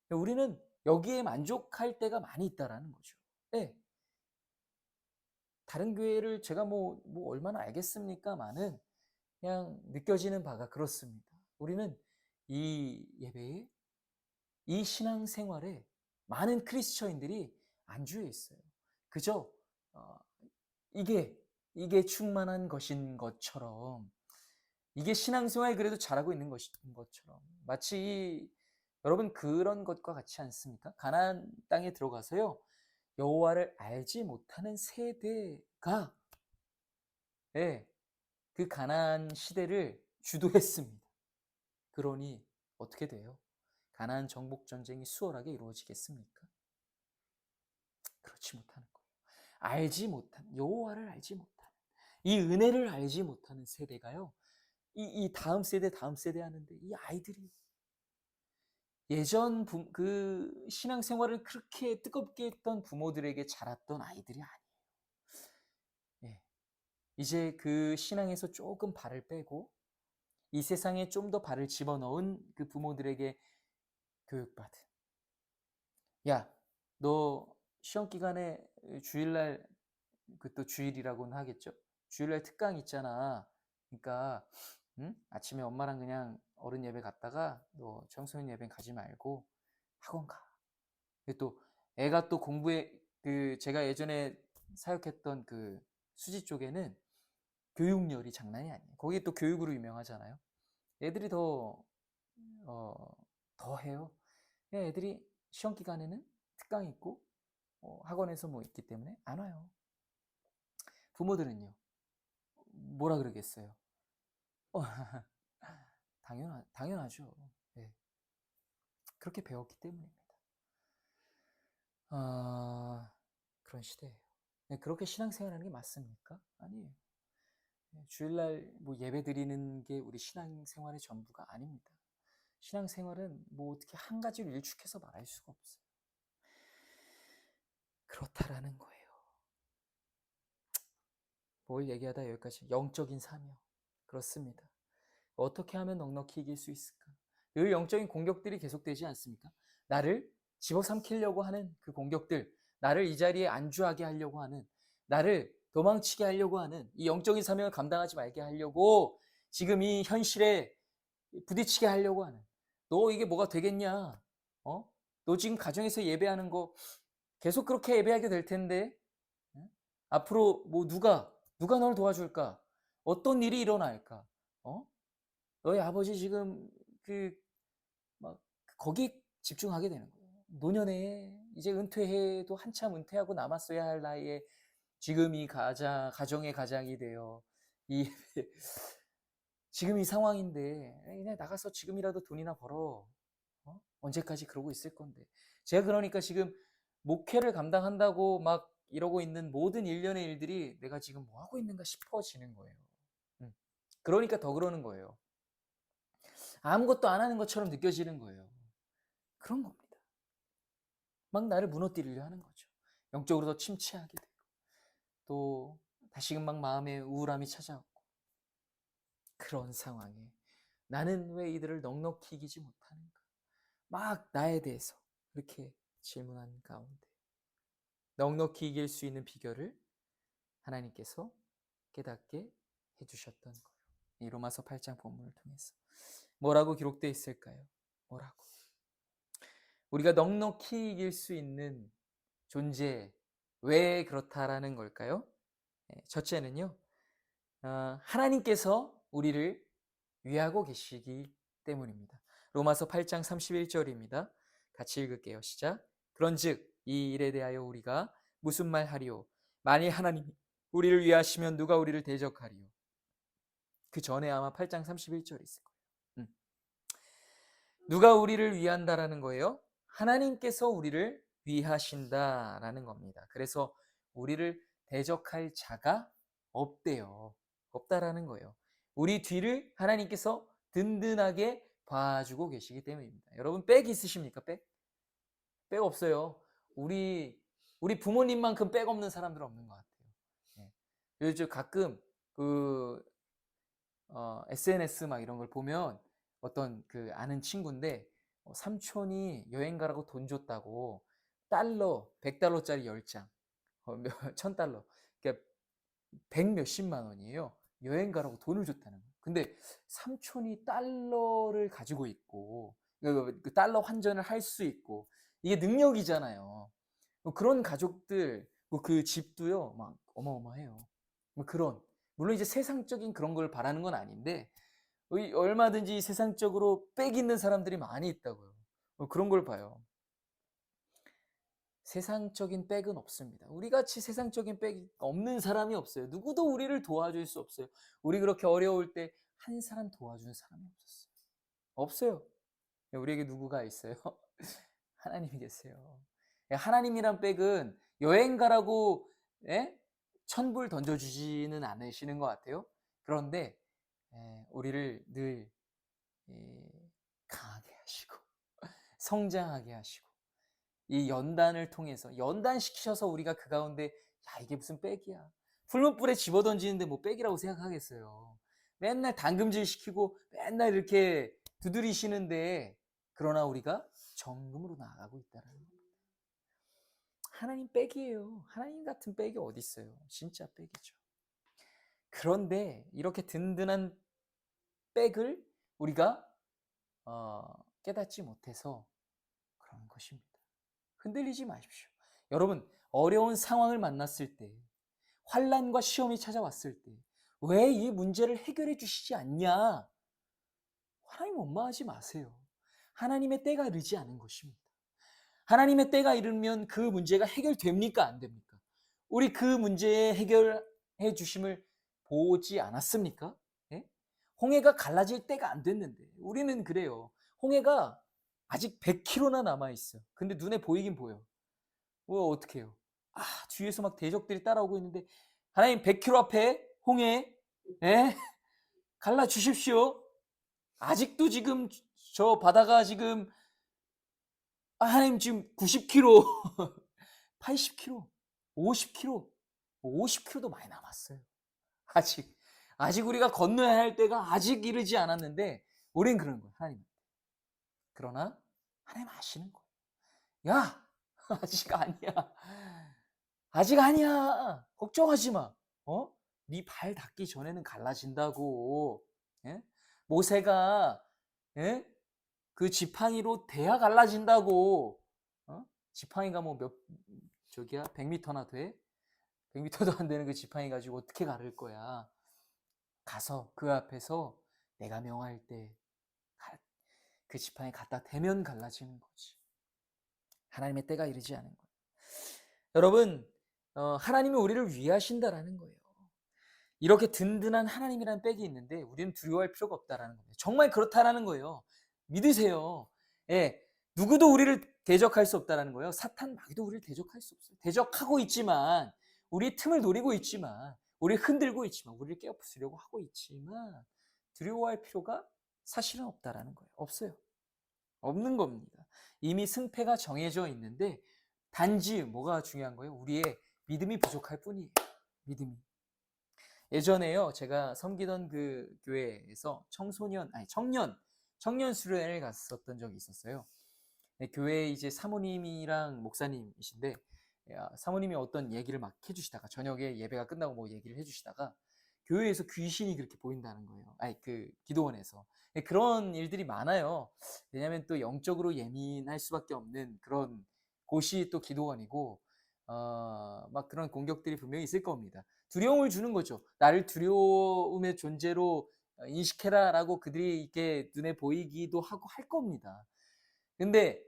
우리는 여기에 만족할 때가 많이 있다라는 거죠. 예. 다른 교회를 제가 뭐 얼마나 알겠습니까만은 그냥 느껴지는 바가 그렇습니다. 우리는 이 예배에, 이 신앙생활에 많은 크리스천인들이 안주해 있어요. 그저 어, 이게 충만한 것인 것처럼, 이게 신앙생활 그래도 잘하고 있는 것인 것처럼, 마치 여러분 그런 것과 같지 않습니까? 가나안 땅에 들어가서요 여호와를 알지 못하는 세대가 예, 그 가나안 시대를 주도했습니다. 그러니 어떻게 돼요? 가나안 정복 전쟁이 수월하게 이루어지겠습니까? 그렇지 못하는 거예요. 알지 못한, 여호와를 알지 못하는, 이 은혜를 알지 못하는 세대가요. 이 다음 세대 하는데 이 아이들이 예전 그 신앙생활을 그렇게 뜨겁게 했던 부모들에게 자랐던 아이들이 아니에요. 예. 이제 그 신앙에서 조금 발을 빼고 이 세상에 좀 더 발을 집어넣은 그 부모들에게 교육받은. 야, 너 시험 기간에 주일날 그 또 주일이라고는 하겠죠. 주일날 특강 있잖아. 그러니까 아침에 엄마랑 그냥 어른 예배 갔다가 너 청소년 예배 가지 말고 학원 가. 또 애가 또 공부에 그 제가 예전에 사역했던 그 수지 쪽에는 교육열이 장난이 아니에요. 거기 또 교육으로 유명하잖아요. 애들이 어, 더 해요. 애들이 시험 기간에는 특강 있고 학원에서 뭐 있기 때문에 안 와요. 부모들은요, 뭐라 그러겠어요? 어, 당연하죠. 네. 그렇게 배웠기 때문입니다. 그런 시대예요. 네, 그렇게 신앙생활하는 게 맞습니까? 아니에요. 네, 주일날 뭐 예배 드리는 게 우리 신앙생활의 전부가 아닙니다. 신앙생활은 뭐 어떻게 한 가지로 일축해서 말할 수가 없어요. 그렇다라는 거예요. 뭘 얘기하다 여기까지 영적인 사명. 그렇습니다. 어떻게 하면 넉넉히 이길 수 있을까? 늘 영적인 공격들이 계속되지 않습니까? 나를 집어삼키려고 하는 그 공격들, 나를 이 자리에 안주하게 하려고 하는, 나를 도망치게 하려고 하는 이 영적인 사명을 감당하지 말게 하려고 지금 이 현실에 부딪히게 하려고 하는, 너 이게 뭐가 되겠냐? 너 지금 가정에서 예배하는 거 계속 그렇게 예배하게 될 텐데 앞으로 뭐 누가 널 도와줄까? 어떤 일이 일어날까? 어? 너희 아버지 지금 막 거기 집중하게 되는 거예요. 노년에 이제 은퇴해도 한참 은퇴하고 남았어야 할 나이에 지금 이 가정의 가장이 되어 이 지금 이 상황인데 그냥 나가서 지금이라도 돈이나 벌어. 언제까지 그러고 있을 건데. 제가 그러니까 지금 목회를 감당한다고 막 이러고 있는 모든 일련의 일들이 내가 지금 뭐 하고 있는가 싶어지는 거예요. 그러니까 더 그러는 거예요. 아무것도 안 하는 것처럼 느껴지는 거예요. 그런 겁니다. 막 나를 무너뜨리려 하는 거죠. 영적으로 더 침체하게 되고 또 다시금 막 마음에 우울함이 찾아왔고, 그런 상황에 나는 왜 이들을 넉넉히 이기지 못하는가? 막 나에 대해서 그렇게 질문한 가운데 넉넉히 이길 수 있는 비결을 하나님께서 깨닫게 해주셨던 거예요. 이 로마서 8장 본문을 통해서 뭐라고 기록되어 있을까요? 뭐라고? 우리가 넉넉히 이길 수 있는 존재, 왜 그렇다라는 걸까요? 첫째는요, 하나님께서 우리를 위하고 계시기 때문입니다. 로마서 8장 31절입니다. 같이 읽을게요. 시작. 그런즉 이 일에 대하여 우리가 무슨 말 하리요? 만일 하나님이 우리를 위하시면 누가 우리를 대적하리요? 그 전에 아마 8장 31절이 있을 거예요. 누가 우리를 위한다라는 거예요? 하나님께서 우리를 위하신다라는 겁니다. 그래서 우리를 대적할 자가 없대요. 없다라는 거예요. 우리 뒤를 하나님께서 든든하게 봐주고 계시기 때문입니다. 여러분 백 있으십니까? 백? 백 없어요. 우리 부모님만큼 백 없는 사람들 없는 것 같아요. 네. 요즘 가끔 그 SNS 막 이런 걸 보면 어떤 그 아는 친구인데 삼촌이 여행 가라고 돈 줬다고 달러 100달러짜리 10장 1000달러 그러니까 100 몇십만 원이에요. 여행 가라고 돈을 줬다는 거예요. 근데 삼촌이 달러를 가지고 있고 그 달러 환전을 할 수 있고 이게 능력이잖아요. 그런 가족들 그 집도요 막 어마어마해요. 뭐 그런 물론 이제 세상적인 그런 걸 바라는 건 아닌데 얼마든지 세상적으로 빽 있는 사람들이 많이 있다고요. 그런 걸 봐요. 세상적인 빽은 없습니다. 우리같이 세상적인 빽이 없는 사람이 없어요. 누구도 우리를 도와줄 수 없어요. 우리 그렇게 어려울 때 한 사람 도와준 사람이 없었어요. 없어요. 우리에게 누구가 있어요? 하나님이 계세요. 하나님이란 빽은 여행 가라고 천불 던져주지는 않으시는 것 같아요. 그런데 우리를 늘 강하게 하시고 성장하게 하시고 이 연단을 통해서 연단시키셔서 우리가 그 가운데 야 이게 무슨 빽이야. 풀무불에 집어던지는데 뭐 빽이라고 생각하겠어요. 맨날 담금질 시키고 맨날 이렇게 두드리시는데 그러나 우리가 정금으로 나아가고 있다는 겁니다. 하나님 빽이에요. 하나님 같은 빽이 어디 있어요. 진짜 빽이죠. 그런데 이렇게 든든한 빽을 우리가 깨닫지 못해서 그런 것입니다. 흔들리지 마십시오. 여러분 어려운 상황을 만났을 때 환난과 시험이 찾아왔을 때 왜 이 문제를 해결해 주시지 않냐? 하나님 원망하지 마세요. 하나님의 때가 이르지 않은 것입니다. 하나님의 때가 이르면 그 문제가 해결됩니까? 안 됩니까? 우리 그 문제에 해결해 주심을 보지 않았습니까? 예? 홍해가 갈라질 때가 안 됐는데 우리는 그래요. 홍해가 아직 100km나 남아있어요. 근데 눈에 보이긴 보여. 어떻게 해요? 뒤에서 막 대적들이 따라오고 있는데 하나님 100km 앞에 홍해 갈라 주십시오. 아직도 지금 저 바다가 지금 하나님 지금 90km, 80km, 50km, 50km도 많이 남았어요. 아직 우리가 건너야 할 때가 아직 이르지 않았는데 우린 그런 거예요. 하나님. 그러나 하나님 아시는 거예요. 야, 아직 아니야. 아직 아니야. 걱정하지 마. 네 발 닿기 전에는 갈라진다고. 예? 모세가 그 지팡이로 대야 갈라진다고. 지팡이가 뭐 저기야 100m나 돼? 100m도 안 되는 그 지팡이 가지고 어떻게 가를 거야? 가서 그 앞에서 내가 명할 때 그 지팡이 갖다 대면 갈라지는 거지. 하나님의 때가 이르지 않은 거예요. 여러분, 하나님이 우리를 위하신다라는 거예요. 이렇게 든든한 하나님이라는 백이 있는데 우리는 두려워할 필요가 없다라는 겁니다. 정말 그렇다라는 거예요. 믿으세요. 예, 누구도 우리를 대적할 수 없다라는 거예요. 사탄 마귀도 우리를 대적할 수 없어요. 대적하고 있지만 우리 틈을 노리고 있지만 우리를 흔들고 있지만 우리를 깨어부수려고 하고 있지만 두려워할 필요가 사실은 없다라는 거예요. 없어요. 없는 겁니다. 이미 승패가 정해져 있는데 단지 뭐가 중요한 거예요? 우리의 믿음이 부족할 뿐이에요. 믿음이. 예전에요, 제가 섬기던 그 교회에서 청년 수련회를 갔었던 적이 있었어요. 네, 교회 이제 사모님이랑 목사님이신데, 사모님이 어떤 얘기를 막 해주시다가, 저녁에 예배가 끝나고 뭐 얘기를 해주시다가 교회에서 귀신이 그렇게 보인다는 거예요. 아니, 그 기도원에서. 네, 그런 일들이 많아요. 왜냐하면 또 영적으로 예민할 수밖에 없는 그런 곳이 또 기도원이고, 막 그런 공격들이 분명히 있을 겁니다. 두려움을 주는 거죠. 나를 두려움의 존재로 인식해라라고 그들이 이렇게 눈에 보이기도 하고 할 겁니다. 근데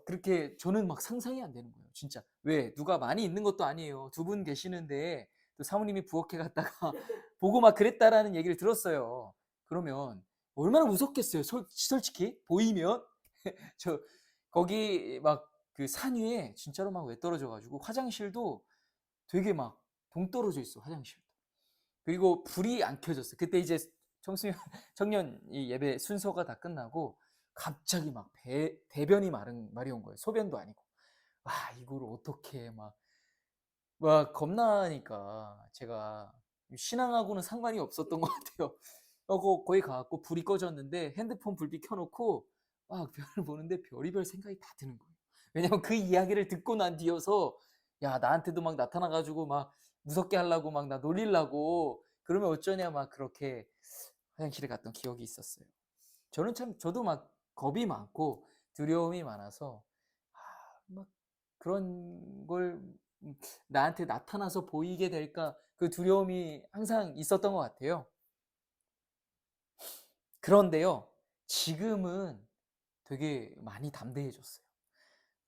그렇게 저는 막 상상이 안 되는 거예요. 진짜. 왜? 누가 많이 있는 것도 아니에요. 두 분 계시는데 또 사모님이 부엌에 갔다가 보고 막 그랬다라는 얘기를 들었어요. 그러면 얼마나 무섭겠어요. 솔직히 보이면 저 거기 막 그 산 위에 진짜로 막 외떨어져 가지고 화장실도 되게 막 동떨어져 있어, 화장실도. 그리고 불이 안 켜졌어요. 그때 이제 청소년 청년 이 예배 순서가 다 끝나고 갑자기 막 대변이 마리 온 거예요. 소변도 아니고. 와, 이걸 어떻게 막 겁나니까 제가 신앙하고는 상관이 없었던 것 같아요. 거기 가갖고 불이 꺼졌는데 핸드폰 불빛 켜놓고 막 별을 보는데 별의별 생각이 다 드는 거예요. 왜냐면 그 이야기를 듣고 난 뒤여서 야, 나한테도 막 나타나가지고 막 무섭게 하려고 막 나 놀리려고 그러면 어쩌냐 막 그렇게 화장실에 갔던 기억이 있었어요. 저도 막 겁이 많고 두려움이 많아서 막 그런 걸 나한테 나타나서 보이게 될까 그 두려움이 항상 있었던 것 같아요. 그런데요, 지금은 되게 많이 담대해졌어요.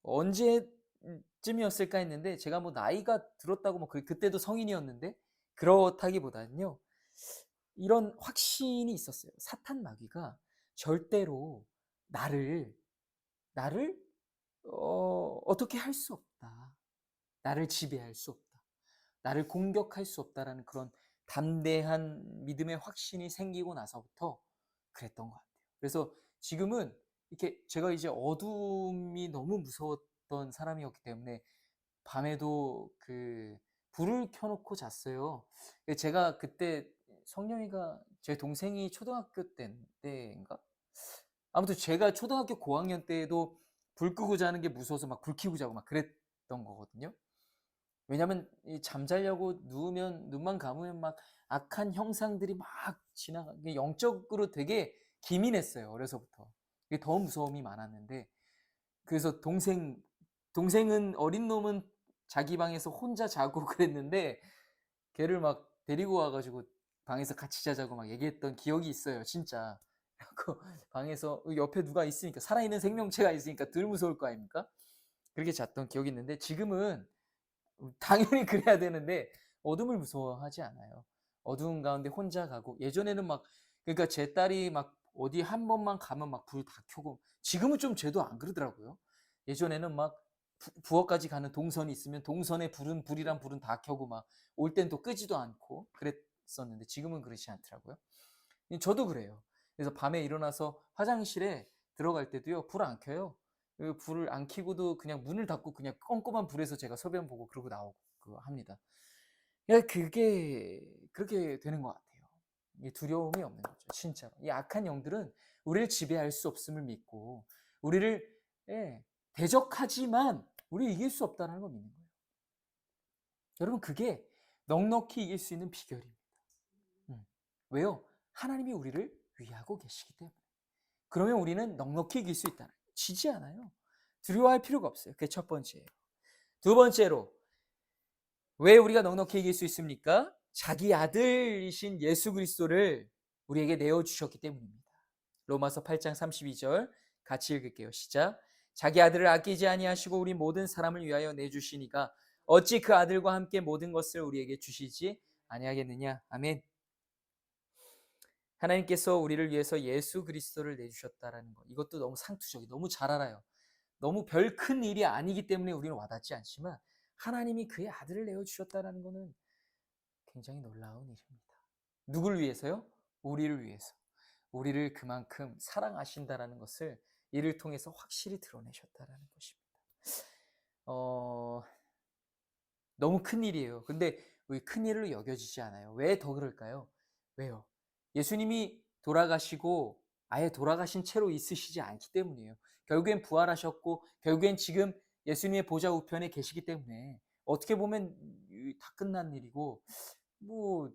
언제쯤이었을까 했는데 제가 뭐 나이가 들었다고 뭐 그때도 성인이었는데 그렇다기보다는요, 이런 확신이 있었어요. 사탄 마귀가 절대로 나를 나를 어떻게 할 수 없다. 나를 지배할 수 없다. 나를 공격할 수 없다라는 그런 담대한 믿음의 확신이 생기고 나서부터 그랬던 것 같아요. 그래서 지금은 이렇게 제가 이제 어둠이 너무 무서웠던 사람이었기 때문에 밤에도 그 불을 켜놓고 잤어요. 제가 그때 성령이가 제 동생이 초등학교 때인가? 아무튼 제가 초등학교 고학년 때에도 불 끄고 자는 게 무서워서 막 불 켜고 자고 막 그랬던 거거든요. 왜냐면 이 잠자려고 누우면 눈만 감으면 막 악한 형상들이 막 영적으로 되게 기민했어요. 어려서부터. 그게 더 무서움이 많았는데 그래서 동생은 어린 놈은 자기 방에서 혼자 자고 그랬는데 걔를 막 데리고 와가지고 방에서 같이 자자고 막 얘기했던 기억이 있어요. 진짜. 그 방에서 옆에 누가 있으니까 살아있는 생명체가 있으니까 덜 무서울 거 아닙니까? 그렇게 잤던 기억이 있는데 지금은 당연히 그래야 되는데 어둠을 무서워하지 않아요. 어두운 가운데 혼자 가고 예전에는 막 그러니까 제 딸이 막 어디 한 번만 가면 막 불 다 켜고 지금은 좀 쟤도 안 그러더라고요. 예전에는 막 부엌까지 가는 동선이 있으면 동선에 불이란 불은 다 켜고 막 올 땐 또 끄지도 않고 그랬었는데 지금은 그렇지 않더라고요. 저도 그래요. 그래서 밤에 일어나서 화장실에 들어갈 때도요, 불 안 켜요. 그 불을 안 켜고도 그냥 문을 닫고 그냥 껌껌한 불에서 제가 소변 보고 그러고 나오고 그거 합니다. 그게 그렇게 되는 것 같아요. 이 두려움이 없는 거죠. 진짜로. 이 악한 영들은 우리를 지배할 수 없음을 믿고 우리를 대적하지만 우리 이길 수 없다는 걸 믿는 거예요. 여러분 그게 넉넉히 이길 수 있는 비결입니다. 왜요? 하나님이 우리를 위하고 계시기 때문에. 그러면 우리는 넉넉히 이길 수 있다는 거예요. 지지 않아요. 두려워할 필요가 없어요. 그게 첫 번째예요. 두 번째로 왜 우리가 넉넉히 이길 수 있습니까? 자기 아들이신 예수 그리스도를 우리에게 내어주셨기 때문입니다. 로마서 8장 32절 같이 읽을게요. 시작. 자기 아들을 아끼지 아니하시고 우리 모든 사람을 위하여 내주시니까 어찌 그 아들과 함께 모든 것을 우리에게 주시지 아니하겠느냐. 아멘. 하나님께서 우리를 위해서 예수 그리스도를 내주셨다라는 것, 이것도 너무 상투적이 너무 잘 알아요. 너무 별 큰 일이 아니기 때문에 우리는 와닿지 않지만 하나님이 그의 아들을 내어주셨다는 것은 굉장히 놀라운 일입니다. 누굴 위해서요? 우리를 위해서. 우리를 그만큼 사랑하신다라는 것을 이를 통해서 확실히 드러내셨다라는 것입니다. 너무 큰 일이에요. 근데 큰 일로 여겨지지 않아요. 왜 더 그럴까요? 왜요? 예수님이 돌아가시고 아예 돌아가신 채로 있으시지 않기 때문이에요. 결국엔 부활하셨고 결국엔 지금 예수님의 보좌 우편에 계시기 때문에 어떻게 보면 다 끝난 일이고 뭐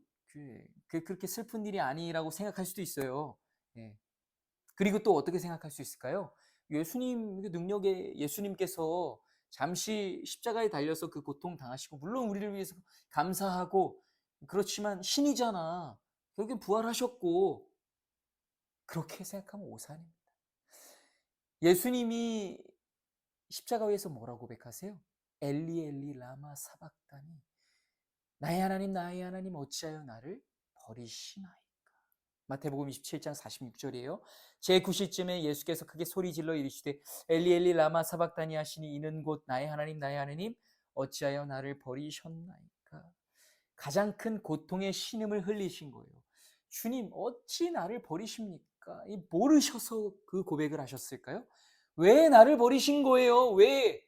그렇게 슬픈 일이 아니라고 생각할 수도 있어요. 예. 그리고 또 어떻게 생각할 수 있을까요? 예수님 능력에 예수님께서 잠시 십자가에 달려서 그 고통 당하시고 물론 우리를 위해서 감사하고 그렇지만 신이잖아. 결국엔 부활하셨고 그렇게 생각하면 오산입니다. 예수님이 십자가 위에서 뭐라고 고백하세요? 엘리 엘리 라마 사박다니 나의 하나님 어찌하여 나를 버리시나이까. 마태복음 27장 46절이에요. 제9시쯤에 예수께서 크게 소리 질러 이르시되 엘리 엘리 라마 사박다니 하시니 이는 곧 나의 하나님 어찌하여 나를 버리셨나이까. 가장 큰 고통의 신음을 흘리신 거예요. 주님 어찌 나를 버리십니까? 모르셔서 그 고백을 하셨을까요? 왜 나를 버리신 거예요? 왜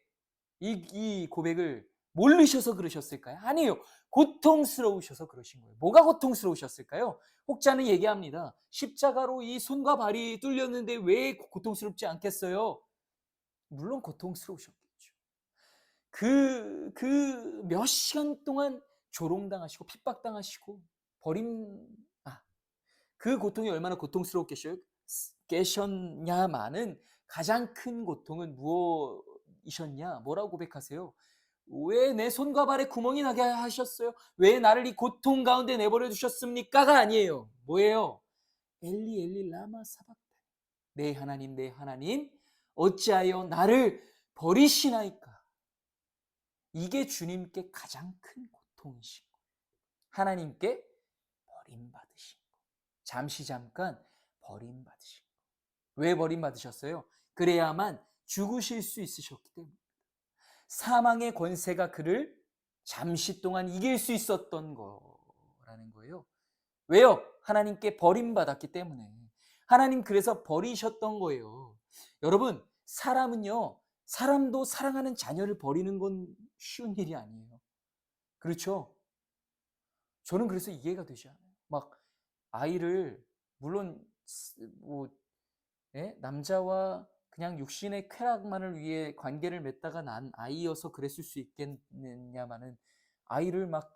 이 고백을 모르셔서 그러셨을까요? 아니에요. 고통스러우셔서 그러신 거예요. 뭐가 고통스러우셨을까요? 혹자는 얘기합니다. 십자가로 이 손과 발이 뚫렸는데 왜 고통스럽지 않겠어요? 물론 고통스러우셨겠죠. 그 몇 시간 동안 조롱당하시고 핍박당하시고 버림, 그 고통이 얼마나 고통스럽겠셨냐마는 가장 큰 고통은 무엇이셨냐? 뭐라고 고백하세요? 왜 내 손과 발에 구멍이 나게 하셨어요? 왜 나를 이 고통 가운데 내버려 두셨습니까가 아니에요. 뭐예요? 엘리 엘리 라마 사박다니 내 하나님 어찌하여 나를 버리시나이까. 이게 주님께 가장 큰 고통이신 거예요. 하나님께 버림받으신 거. 잠깐 버림받으신 거. 왜 버림받으셨어요? 그래야만 죽으실 수 있으셨기 때문에. 사망의 권세가 그를 잠시 동안 이길 수 있었던 거라는 거예요. 왜요? 하나님께 버림받았기 때문에. 하나님 그래서 버리셨던 거예요. 여러분, 사람도 사랑하는 자녀를 버리는 건 쉬운 일이 아니에요. 그렇죠? 저는 그래서 이해가 되지 않아요. 막 아이를 물론 뭐 남자와 그냥 육신의 쾌락만을 위해 관계를 맺다가 난 아이여서 그랬을 수 있겠느냐마는 아이를 막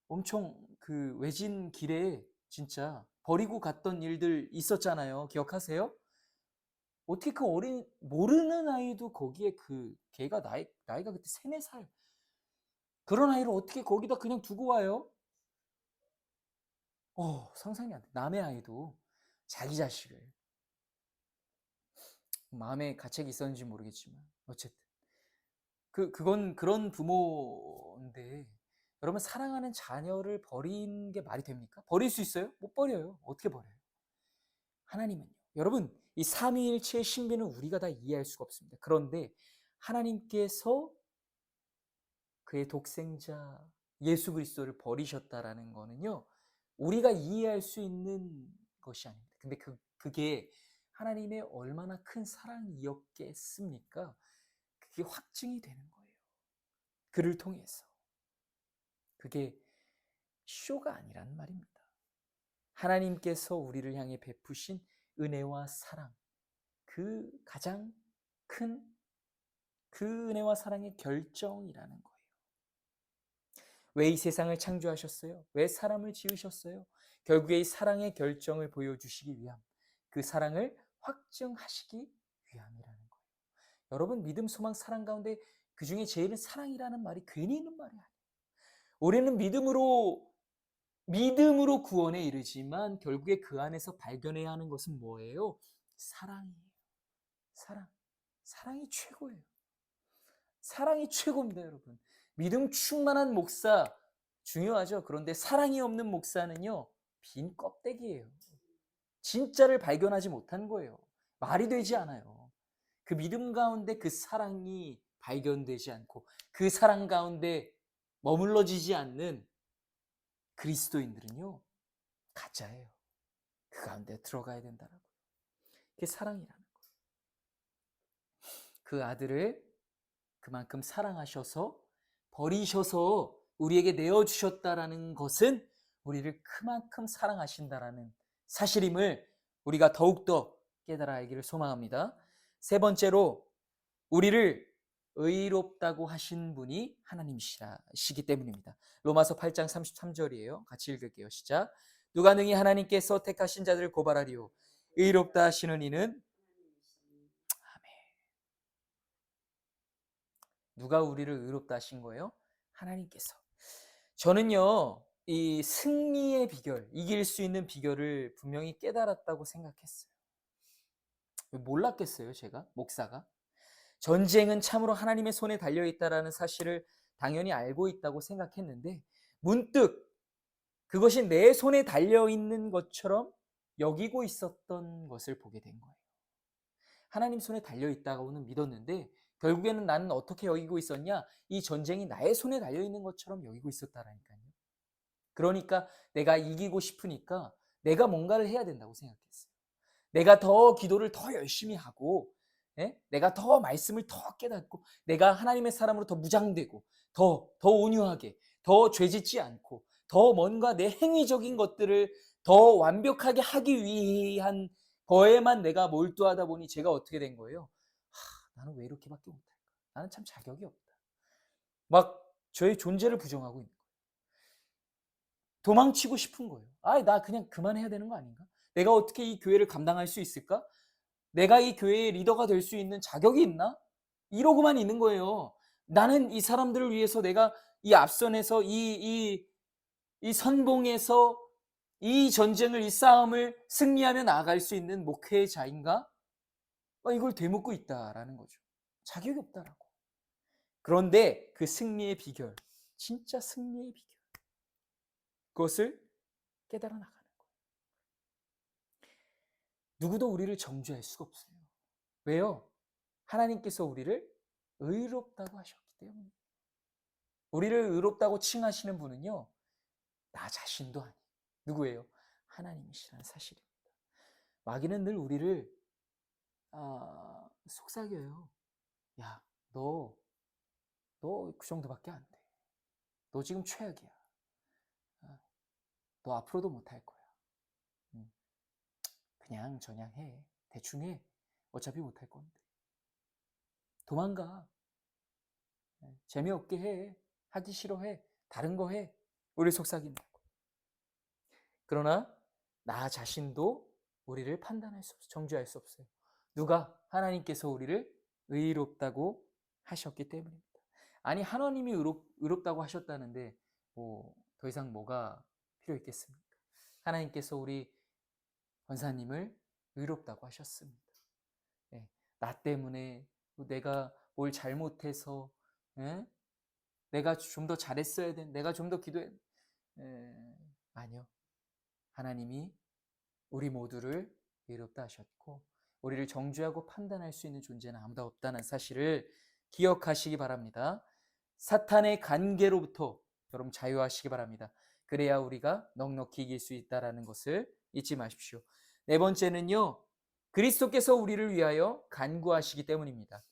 엄청 그 외진 길에 진짜 버리고 갔던 일들 있었잖아요. 기억하세요? 어떻게 그 어린 모르는 아이도 거기에 걔가 나이가 그때 3, 4살 그런 아이를 어떻게 거기다 그냥 두고 와요? 상상이 안 돼. 남의 아이도 자기 자식을 마음에 가책이 있었는지 모르겠지만 어쨌든 그건 그런 부모인데 여러분 사랑하는 자녀를 버린 게 말이 됩니까? 버릴 수 있어요? 못 버려요. 어떻게 버려요? 하나님은요. 여러분 이 삼위일체의 신비는 우리가 다 이해할 수가 없습니다. 그런데 하나님께서 그의 독생자 예수 그리스도를 버리셨다라는 거는요. 우리가 이해할 수 있는 것이 아닙니다. 근데 그게 하나님의 얼마나 큰 사랑이었겠습니까? 그게 확증이 되는 거예요. 그를 통해서. 그게 쇼가 아니란 말입니다. 하나님께서 우리를 향해 베푸신 은혜와 사랑, 그 가장 큰 그 은혜와 사랑의 결정이라는 거예요. 왜 이 세상을 창조하셨어요? 왜 사람을 지으셨어요? 결국에 이 사랑의 결정을 보여주시기 위함, 그 사랑을 확증하시기 위함이라는 거예요. 여러분 믿음, 소망, 사랑 가운데 그 중에 제일은 사랑이라는 말이 괜히 있는 말이 아니에요. 우리는 믿음으로 구원에 이르지만 결국에 그 안에서 발견해야 하는 것은 뭐예요? 사랑이에요. 사랑. 사랑이 최고예요. 사랑이 최고입니다, 여러분. 믿음 충만한 목사 중요하죠. 그런데 사랑이 없는 목사는요, 빈 껍데기예요. 진짜를 발견하지 못한 거예요. 말이 되지 않아요. 그 믿음 가운데 그 사랑이 발견되지 않고 그 사랑 가운데 머물러지지 않는 그리스도인들은요, 가짜예요. 그 가운데 들어가야 된다라고. 그게 사랑이라는 거예요. 그 아들을 그만큼 사랑하셔서 버리셔서 우리에게 내어주셨다라는 것은 우리를 그만큼 사랑하신다라는 사실임을 우리가 더욱더 깨달아 알기를 소망합니다. 세 번째로 우리를 의롭다고 하신 분이 하나님이시기 때문입니다. 로마서 8장 33절이에요. 같이 읽을게요. 시작. 누가 능히 하나님께서 택하신 자들을 고발하리요. 의롭다 하시는 이는 누가 우리를 의롭다 하신 거예요? 하나님께서. 저는요, 이 승리의 비결, 이길 수 있는 비결을 분명히 깨달았다고 생각했어요. 몰랐겠어요, 제가? 목사가? 전쟁은 참으로 하나님의 손에 달려있다라는 사실을 당연히 알고 있다고 생각했는데 문득 그것이 내 손에 달려있는 것처럼 여기고 있었던 것을 보게 된 거예요. 하나님 손에 달려있다고는 믿었는데 결국에는 나는 어떻게 여기고 있었냐? 이 전쟁이 나의 손에 달려있는 것처럼 여기고 있었다라니까요. 그러니까 내가 이기고 싶으니까 내가 뭔가를 해야 된다고 생각했어요. 내가 더 기도를 더 열심히 하고, 내가 더 말씀을 더 깨닫고, 내가 하나님의 사람으로 더 무장되고, 더 온유하게, 더 죄짓지 않고, 더 뭔가 내 행위적인 것들을 더 완벽하게 하기 위한 거에만 내가 몰두하다 보니 제가 어떻게 된 거예요? 나는 왜 이렇게밖에 못할까? 나는 참 자격이 없다. 막 저의 존재를 부정하고 있는 거예요. 도망치고 싶은 거예요. 나 그냥 그만해야 되는 거 아닌가? 내가 어떻게 이 교회를 감당할 수 있을까? 내가 이 교회의 리더가 될 수 있는 자격이 있나? 이러고만 있는 거예요. 나는 이 사람들을 위해서 내가 이 앞선에서 이 선봉에서 이 전쟁을, 이 싸움을 승리하며 나아갈 수 있는 목회자인가? 이걸 되묻고 있다라는 거죠. 자격이 없다라고. 그런데 그 승리의 비결, 진짜 승리의 비결, 그것을 깨달아 나가는 거예요. 누구도 우리를 정죄할 수가 없어요. 왜요? 하나님께서 우리를 의롭다고 하셨기 때문에. 우리를 의롭다고 칭하시는 분은요, 나 자신도 아니에요. 누구예요? 하나님이시라는 사실입니다. 마귀는 늘 우리를 속삭여요. 야, 너 그 정도밖에 안 돼. 너 지금 최악이야. 너 앞으로도 못할 거야. 그냥 저냥 해. 대충 해. 어차피 못할 건데. 도망가. 재미없게 해. 하기 싫어해. 다른 거 해. 우리 속삭인다고. 그러나 나 자신도 우리를 판단할 수 없어요. 정죄할 수 없어요. 누가? 하나님께서 우리를 의롭다고 하셨기 때문입니다. 아니 하나님이 의롭다고 하셨다는데 더 이상 뭐가 필요 있겠습니까? 하나님께서 우리 권사님을 의롭다고 하셨습니다. 나 때문에 내가 뭘 잘못해서 내가 좀 더 잘했어야 돼. 내가 좀 더 기도해. 아니요. 하나님이 우리 모두를 의롭다 하셨고 우리를 정죄하고 판단할 수 있는 존재는 아무도 없다는 사실을 기억하시기 바랍니다. 사탄의 관계로부터 여러분 자유하시기 바랍니다. 그래야 우리가 넉넉히 이길 수 있다는 것을 잊지 마십시오. 네 번째는요. 그리스도께서 우리를 위하여 간구하시기 때문입니다.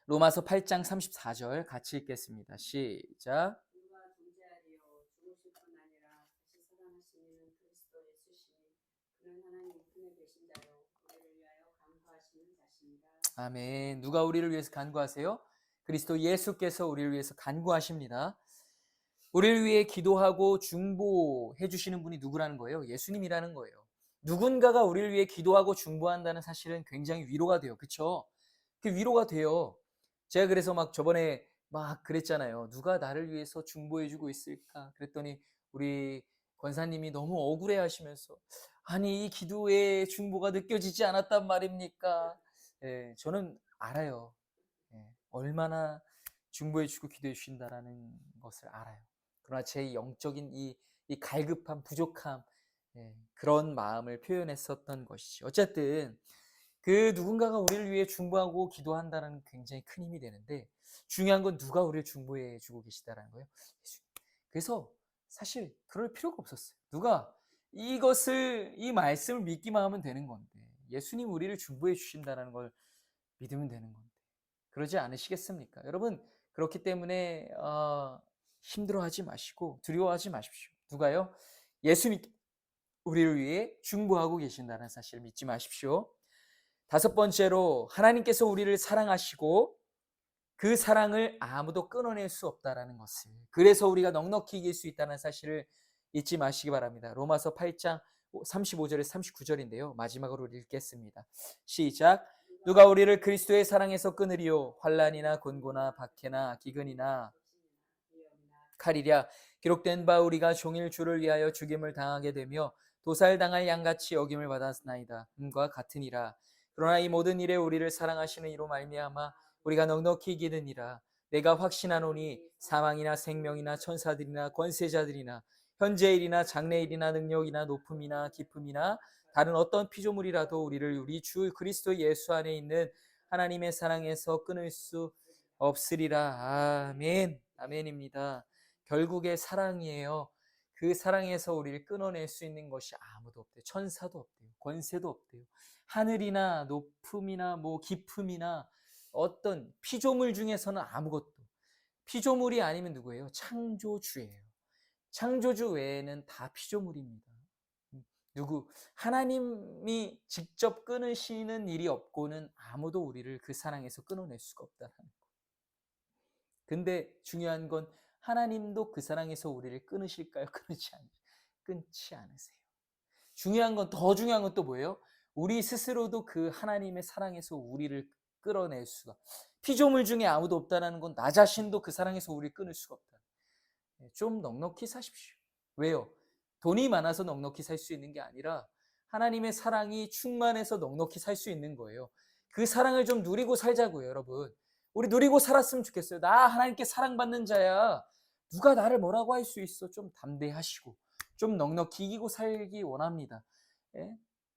로마서 8장 34절 같이 읽겠습니다. 시작. 아멘. 누가 우리를 위해서 간구하세요? 그리스도 예수께서 우리를 위해서 간구하십니다. 우리를 위해 기도하고 중보해 주시는 분이 누구라는 거예요? 예수님이라는 거예요. 누군가가 우리를 위해 기도하고 중보한다는 사실은 굉장히 위로가 돼요. 그렇죠? 그 위로가 돼요. 제가 그래서 막 저번에 막 그랬잖아요. 누가 나를 위해서 중보해 주고 있을까? 그랬더니 우리 권사님이 너무 억울해 하시면서 아니 이 기도의 중보가 느껴지지 않았단 말입니까? 저는 알아요. 얼마나 중보해 주고 기도해 주신다라는 것을 알아요. 그러나 제 영적인 이 갈급함, 부족함, 그런 마음을 표현했었던 것이죠. 어쨌든 그 누군가가 우리를 위해 중보하고 기도한다는 굉장히 큰 힘이 되는데 중요한 건 누가 우리를 중보해 주고 계시다라는 거예요. 예수님. 그래서 사실 그럴 필요가 없었어요. 누가 이 말씀을 믿기만 하면 되는 건데 예수님 우리를 중보해 주신다는 걸 믿으면 되는 건데 그러지 않으시겠습니까? 여러분 그렇기 때문에 힘들어하지 마시고 두려워하지 마십시오. 누가요? 예수님 우리를 위해 중보하고 계신다는 사실을 믿지 마십시오. 다섯 번째로 하나님께서 우리를 사랑하시고 그 사랑을 아무도 끊어낼 수 없다라는 것을, 그래서 우리가 넉넉히 이길 수 있다는 사실을 잊지 마시기 바랍니다. 로마서 8장 35절에서 39절인데요. 마지막으로 읽겠습니다. 시작. 누가 우리를 그리스도의 사랑에서 끊으리요? 환난이나 곤고나 박해나 기근이나 칼이랴. 기록된 바 우리가 종일 주를 위하여 죽임을 당하게 되며 도살당할 양같이 여김을 받았나이다. 과 같으니라. 그러나 이 모든 일에 우리를 사랑하시는 이로 말미암아 우리가 넉넉히 이기느니라. 내가 확신하노니 사망이나 생명이나 천사들이나 권세자들이나 현재일이나 장래일이나 능력이나 높음이나 깊음이나 다른 어떤 피조물이라도 우리를 우리 주 그리스도 예수 안에 있는 하나님의 사랑에서 끊을 수 없으리라. 아멘. 아멘입니다. 결국에 사랑이에요. 그 사랑에서 우리를 끊어낼 수 있는 것이 아무도 없대요. 천사도 없대요. 권세도 없대요. 하늘이나 높음이나 깊음이나 어떤 피조물 중에서는 아무것도. 피조물이 아니면 누구예요? 창조주예요. 창조주 외에는 다 피조물입니다. 하나님이 직접 끊으시는 일이 없고는 아무도 우리를 그 사랑에서 끊어낼 수가 없다는 거. 근데 중요한 건 하나님도 그 사랑에서 우리를 끊으실까요? 끊지 않으세요. 더 중요한 건 또 뭐예요? 우리 스스로도 그 하나님의 사랑에서 우리를 끌어낼 수가, 피조물 중에 아무도 없다는 건 나 자신도 그 사랑에서 우리를 끊을 수가 없다. 좀 넉넉히 사십시오. 왜요? 돈이 많아서 넉넉히 살 수 있는 게 아니라 하나님의 사랑이 충만해서 넉넉히 살 수 있는 거예요. 그 사랑을 좀 누리고 살자고요, 여러분. 우리 누리고 살았으면 좋겠어요. 나 하나님께 사랑받는 자야. 누가 나를 뭐라고 할 수 있어? 좀 담대하시고 좀 넉넉히 이기고 살기 원합니다. 예?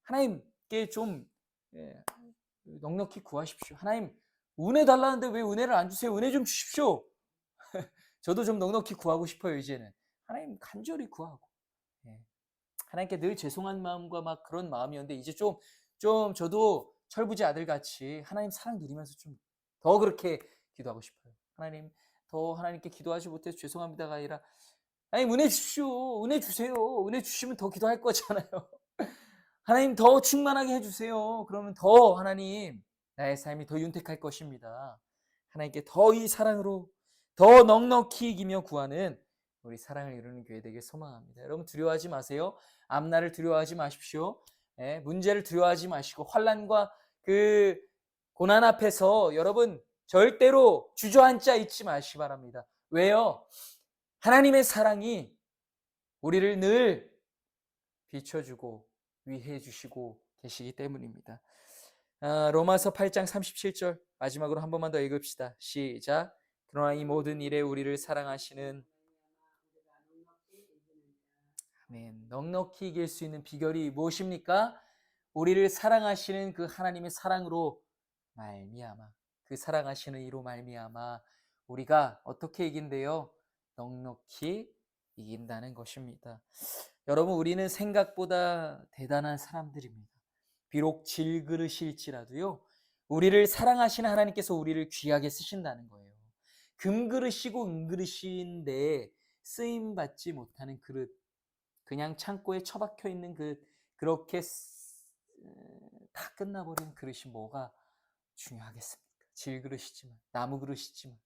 하나님께 좀 넉넉히 구하십시오. 하나님 은혜 달라는데 왜 은혜를 안 주세요? 은혜 좀 주십시오. 저도 좀 넉넉히 구하고 싶어요. 이제는 하나님 간절히 구하고, 하나님께 늘 죄송한 마음과 막 그런 마음이었는데 이제 좀 저도 철부지 아들같이 하나님 사랑 누리면서 좀 더 그렇게 기도하고 싶어요. 하나님, 더 하나님께 기도하지 못해서 죄송합니다가 아니라 하나님 은혜 주십시오. 은혜 주세요. 은혜 주시면 더 기도할 거잖아요. 하나님 더 충만하게 해주세요. 그러면 더 하나님 나의 삶이 더 윤택할 것입니다. 하나님께 더 이 사랑으로 더 넉넉히 이기며 구하는 우리 사랑을 이루는 교회 되길 소망합니다. 여러분 두려워하지 마세요. 앞날을 두려워하지 마십시오. 문제를 두려워하지 마시고 환난과 그 고난 앞에서 여러분 절대로 주저앉아 있지 마시기 바랍니다. 왜요? 하나님의 사랑이 우리를 늘 비춰주고 위해 주시고 계시기 때문입니다. 로마서 8장 37절 마지막으로 한 번만 더 읽읍시다. 시작. 그러나 이 모든 일에 우리를 사랑하시는, 아멘, 넉넉히 이길 수 있는 비결이 무엇입니까? 우리를 사랑하시는 그 하나님의 사랑으로 말미암아, 그 사랑하시는 이로 말미암아 우리가 어떻게 이긴대요? 넉넉히 이긴다는 것입니다. 여러분, 우리는 생각보다 대단한 사람들입니다. 비록 질그릇일지라도요, 우리를 사랑하시는 하나님께서 우리를 귀하게 쓰신다는 거예요. 금그릇이고 은그릇인데 쓰임받지 못하는 그릇, 그냥 창고에 처박혀 있는 그릇, 그렇게 다 끝나버린 그릇이 뭐가 중요하겠습니까? 질그릇이지만, 나무 그릇이지만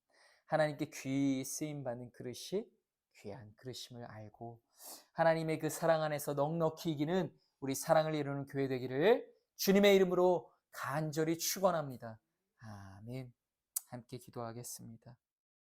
하나님께 귀히 쓰임받는 그릇이 귀한 그릇임을 알고 하나님의 그 사랑 안에서 넉넉히 이기는 우리 사랑을 이루는 교회 되기를 주님의 이름으로 간절히 축원합니다. 아멘. 함께 기도하겠습니다.